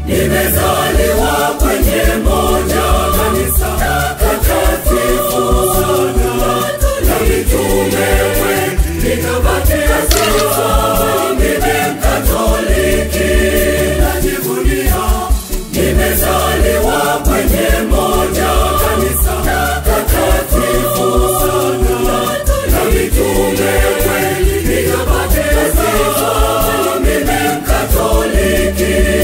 nimezaliwa kwenye moja kanisa takatifu la mitume wengi, nikabatizwa mimi Mkatoliki. Najivunia nimezaliwa kwenye moja kanisa takatifu la mitume wengi, nikabatizwa mimi Mkatoliki.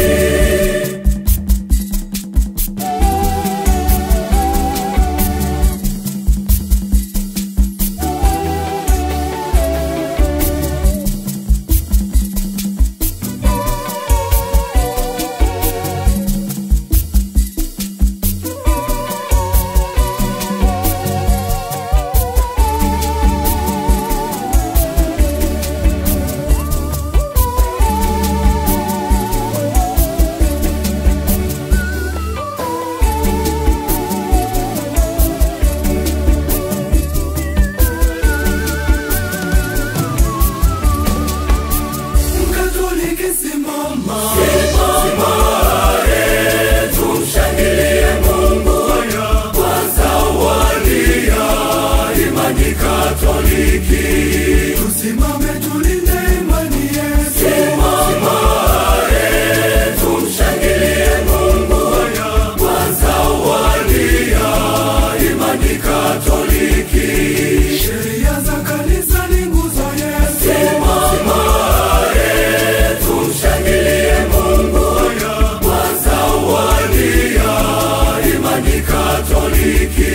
Tumshangilie Mungu kwa zawadi ya imani Katoliki. Tusimame tulinde imani yetu. Tumshangilie Mungu kwa zawadi ya imani Katoliki. Sheria za kanisa ni nguzo yetu. Tumshangilie Mungu kwa zawadi ya imani Katoliki.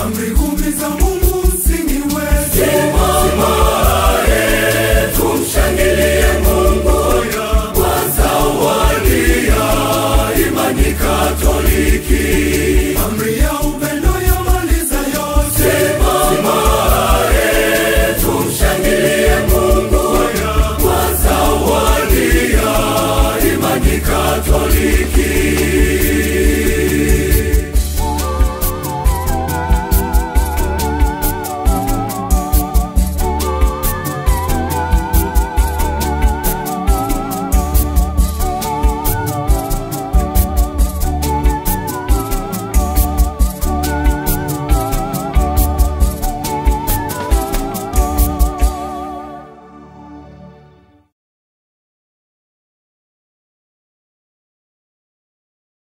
Amri 10 za Mungu msingi wetu. Tumshangilie Mungu kwa zawadi ya imani Katoliki. Amri ya upendo yamaliza yote. Tumshangilie Mungu kwa zawadi ya imani Katoliki.